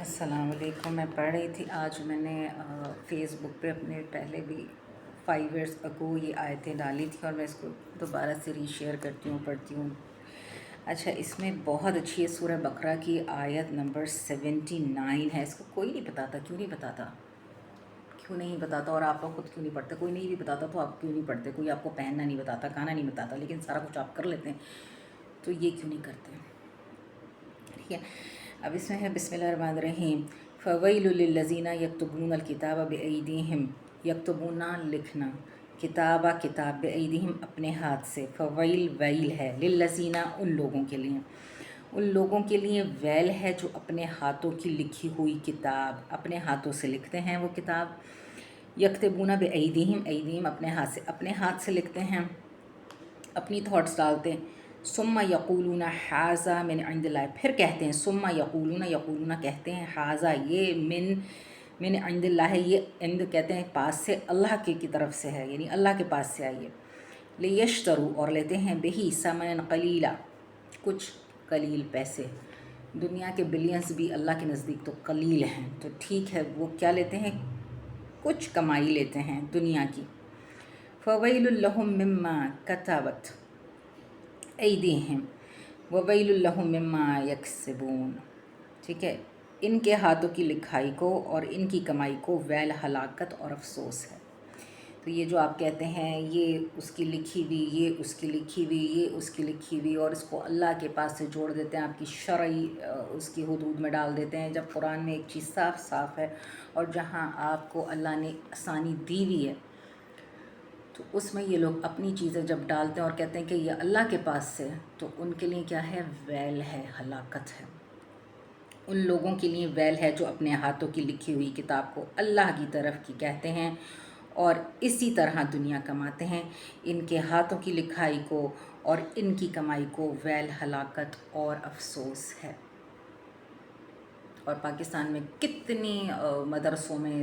السلام علیکم. میں پڑھ رہی تھی آج میں نے فیس بک پہ اپنے پہلے بھی 5 ایئرس اگو یہ آیتیں ڈالی تھیں اور میں اس کو دوبارہ سے ری شیئر کرتی ہوں پڑھتی ہوں. اچھا، اس میں بہت اچھی ہے سورہ بقرہ کی آیت نمبر 79 ہے. اس کو کوئی نہیں بتاتا. کیوں نہیں بتاتا؟ کیوں نہیں بتاتا؟ اور آپ لوگ خود کیوں نہیں پڑھتے؟ کوئی نہیں بھی بتاتا تو آپ کیوں نہیں پڑھتے؟ کوئی آپ کو پہننا نہیں بتاتا، کھانا نہیں بتاتا، لیکن سارا کچھ آپ کر لیتے ہیں، تو یہ کیوں نہیں کرتے؟ ٹھیک ہے. اب اس میں ہے بسم اللہ الرحمن الرحیم. فویل للذین یکتبون الکتاب بایدیہم. یکتبون لکھنا، کتابہ کتاب، بایدیہم اپنے ہاتھ سے. فویل ویل ہے، للذین ان لوگوں کے لیے، ان لوگوں کے لیے ویل ہے جو اپنے ہاتھوں کی لکھی ہوئی کتاب اپنے ہاتھوں سے لکھتے ہیں. وہ کتاب یکتبون بایدیہم، ایدیہم اپنے ہاتھ سے لکھتے ہیں، اپنی تھاٹس ڈالتے ہیں. ثم یقولون ھذا من عند اللہ، پھر کہتے ہیں ثم یقولون کہتے ہیں ھذا یہ من عند اللہ، یہ عند کہتے ہیں پاس سے، اللہ کی طرف سے ہے، یعنی اللہ کے پاس سے آئی ہے. لیشتروا اور لیتے ہیں بہی ثمنا قلیلا، کچھ قلیل پیسے. دنیا کے بلینز بھی اللہ کے نزدیک تو قلیل ہیں، تو ٹھیک ہے وہ کیا لیتے ہیں؟ کچھ کمائی لیتے ہیں دنیا کی. فویل لہم مما کتبت ایدیہم وویل لہم مما یکسبون. ٹھیک ہے، ان کے ہاتھوں کی لکھائی کو اور ان کی کمائی کو ویل، ہلاکت اور افسوس ہے. تو یہ جو آپ کہتے ہیں یہ اس کی لکھی ہوئی، یہ اس کی لکھی ہوئی، یہ اس کی لکھی ہوئی، اور اس کو اللہ کے پاس سے جوڑ دیتے ہیں، آپ کی شرعی اس کی حدود میں ڈال دیتے ہیں، جب قرآن میں ایک چیز صاف صاف ہے اور جہاں آپ کو اللہ نے آسانی دی ہوئی ہے، تو اس میں یہ لوگ اپنی چیزیں جب ڈالتے ہیں اور کہتے ہیں کہ یہ اللہ کے پاس سے، تو ان کے لیے کیا ہے؟ ویل ہے، ہلاکت ہے. ان لوگوں کے لیے ویل ہے جو اپنے ہاتھوں کی لکھی ہوئی کتاب کو اللہ کی طرف کی کہتے ہیں اور اسی طرح دنیا کماتے ہیں. ان کے ہاتھوں کی لکھائی کو اور ان کی کمائی کو ویل، ہلاکت اور افسوس ہے. اور پاکستان میں کتنی مدرسوں میں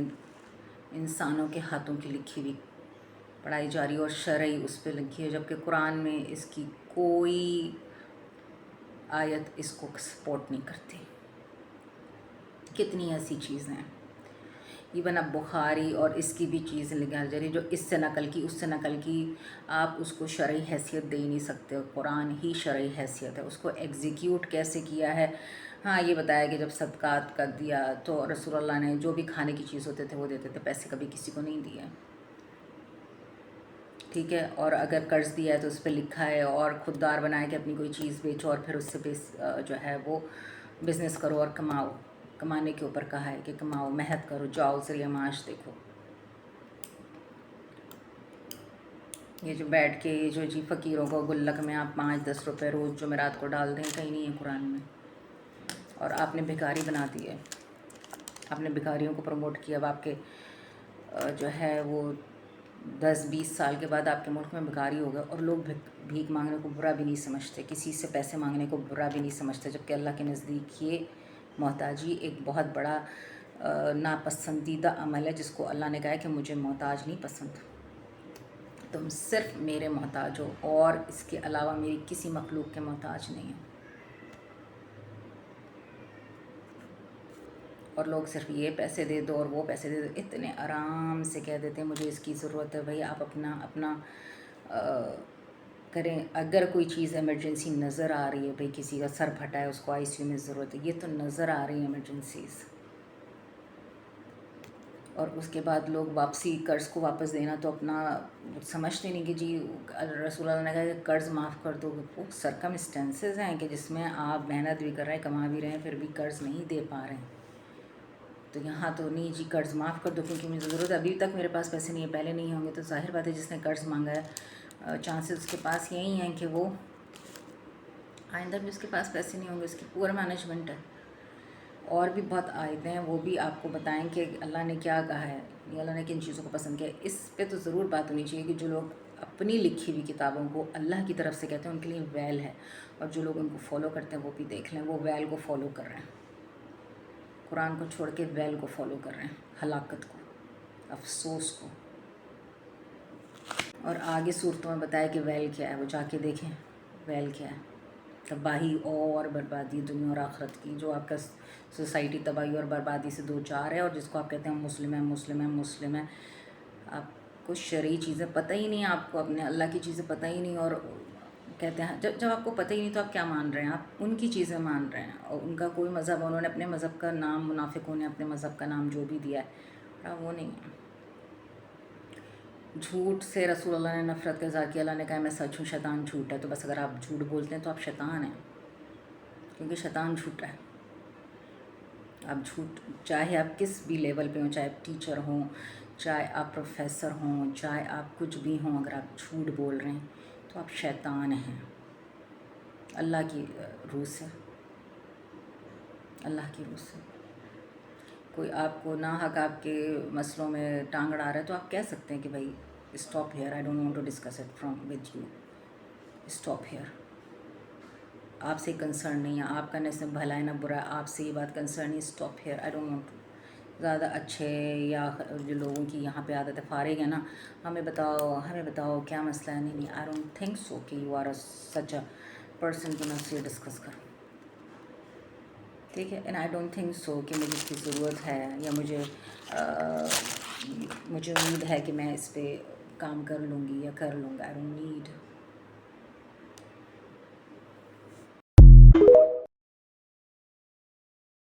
انسانوں کے ہاتھوں کی لکھی ہوئی پڑھائی جا رہی ہے اور شرعی اس پہ لکھی ہے، جبکہ قرآن میں اس کی کوئی آیت اس کو سپورٹ نہیں کرتی. کتنی ایسی چیزیں ہیں. ایون اب بخاری اور اس کی بھی چیزیں نکال جا رہی جو اس سے نقل کی، اس سے نقل کی، آپ اس کو شرعی حیثیت دے ہی نہیں سکتے. قرآن ہی شرعی حیثیت ہے. اس کو ایگزیکیوٹ کیسے کیا ہے؟ ہاں یہ بتایا کہ جب صدقات کا دیا تو رسول اللہ نے جو بھی کھانے کی چیز ہوتے تھے وہ دیتے تھے، پیسے کبھی کسی کو نہیں دیے. ٹھیک ہے. اور اگر قرض دیا ہے تو اس پہ لکھا ہے، اور خوددار بنایا کہ اپنی کوئی چیز بیچو اور پھر اس سے جو ہے وہ بزنس کرو اور کماؤ. کمانے کے اوپر کہا ہے کہ کماؤ، محنت کرو، جاؤ ذریعہ معاش دیکھو. یہ جو بیٹھ کے یہ جو جی فقیروں کو گلک میں آپ 5-10 روپے روز جمعرات کو ڈال دیں، کہیں نہیں ہے قرآن میں. اور آپ نے بھکاری بنا دی ہے، آپ نے بھکاریوں کو پروموٹ کیا. اب آپ کے جو ہے وہ 10-20 سال کے بعد آپ کے ملک میں بھکاری ہوگا اور لوگ بھیک مانگنے کو برا بھی نہیں سمجھتے، کسی سے پیسے مانگنے کو برا بھی نہیں سمجھتے، جبکہ اللہ کے نزدیک یہ محتاجی ایک بہت بڑا ناپسندیدہ عمل ہے، جس کو اللہ نے کہا ہے کہ مجھے محتاج نہیں پسند. تم صرف میرے محتاج ہو اور اس کے علاوہ میری کسی مخلوق کے محتاج نہیں ہو. اور لوگ صرف یہ پیسے دے دو اور وہ پیسے دے دو، اتنے آرام سے کہہ دیتے ہیں مجھے اس کی ضرورت ہے. بھائی آپ اپنا کریں. اگر کوئی چیز ایمرجنسی نظر آ رہی ہے، بھائی کسی کا سر پھٹا ہے، اس کو ICU میں ضرورت ہے، یہ تو نظر آ رہی ہیں ایمرجنسیز. اور اس کے بعد لوگ واپسی قرض کو واپس دینا تو اپنا سمجھتے نہیں کہ جی رسول اللہ نے کہا کہ قرض معاف کر دو. وہ سرکمسٹینسز ہیں کہ جس میں آپ محنت بھی کر رہے ہیں، کما بھی رہے ہیں، پھر بھی قرض نہیں دے پا رہے ہیں. تو یہاں تو نہیں جی قرض معاف کر دو کیونکہ مجھے ضرورت ہے، ابھی تک میرے پاس پیسے نہیں ہیں، پہلے نہیں ہوں گے. تو ظاہر بات ہے جس نے قرض مانگا ہے چانسز اس کے پاس یہی ہیں کہ وہ آئندہ بھی اس کے پاس پیسے نہیں ہوں گے. اس کی پور مینجمنٹ ہے. اور بھی بہت آیتیں ہیں، وہ بھی آپ کو بتائیں کہ اللہ نے کیا کہا ہے، یا اللہ نے کن چیزوں کو پسند کیا. اس پہ تو ضرور بات ہونی چاہیے کہ جو لوگ اپنی لکھی ہوئی کتابوں کو اللہ کی طرف سے کہتے ہیں ان کے لیے ویل ہے، اور جو لوگ ان کو فالو کرتے ہیں وہ بھی دیکھ لیں وہ ویل کو فالو کر رہے ہیں. قرآن کو چھوڑ کے ویل کو فالو کر رہے ہیں، ہلاکت کو، افسوس کو. اور آگے صورتوں میں بتایا کہ ویل کیا ہے، وہ جا کے دیکھیں ویل کیا ہے. تباہی اور بربادی دنیا اور آخرت کی، جو آپ کا سوسائٹی تباہی اور بربادی سے دو چار ہے، اور جس کو آپ کہتے ہیں مسلم ہے مسلم ہے مسلم ہے، آپ کو شرعی چیزیں پتہ ہی نہیں، آپ کو اپنے اللہ کی چیزیں پتہ ہی نہیں، اور کہتے ہیں جب آپ کو پتہ ہی نہیں تو آپ کیا مان رہے ہیں؟ آپ ان کی چیزیں مان رہے ہیں، اور ان کا کوئی مذہب، انہوں نے اپنے مذہب کا نام، منافقوں نے اپنے مذہب کا نام جو بھی دیا ہے وہ نہیں ہے۔ جھوٹ سے رسول اللہ نے نفرت کا اظہار کیا، اللہ نے کہا میں سچ ہوں، شیطان جھوٹ ہے، تو بس اگر آپ جھوٹ بولتے ہیں تو آپ شیطان ہیں، کیونکہ شیطان جھوٹا ہے۔ آپ جھوٹ، چاہے آپ کس بھی لیول پہ ہوں، چاہے آپ ٹیچر ہوں، چاہے آپ پروفیسر ہوں، چاہے آپ کچھ بھی ہوں، اگر آپ جھوٹ بول رہے ہیں تو آپ شیطان ہیں، اللہ کی روح سے، اللہ کی روح سے۔ کوئی آپ کو ناحق آپ کے مسئلوں میں ٹانگ اڑا رہا ہے تو آپ کہہ سکتے ہیں کہ بھائی stop here, I don't want to discuss it from with you, stop here, آپ سے کنسرن نہیں ہے، آپ کا نہ اس میں بھلا ہے نہ برا ہے، آپ سے یہ بات کنسرن ہے، stop here, I don't want to. زیادہ اچھے یا جو لوگوں کی یہاں پہ عادت ہے، فارغ ہے نا، ہمیں بتاؤ کیا مسئلہ ہے، نہیں، آئی ڈونٹ تھنک سو کہ you are such a person کہ میں اس سے ڈسکس کروں، ٹھیک ہے، and I don't think so کہ مجھے اس کی ضرورت ہے، یا مجھے امید ہے کہ میں اس پہ کام کر لوں گی یا کر لوں گا، آئی ڈونٹ نیڈ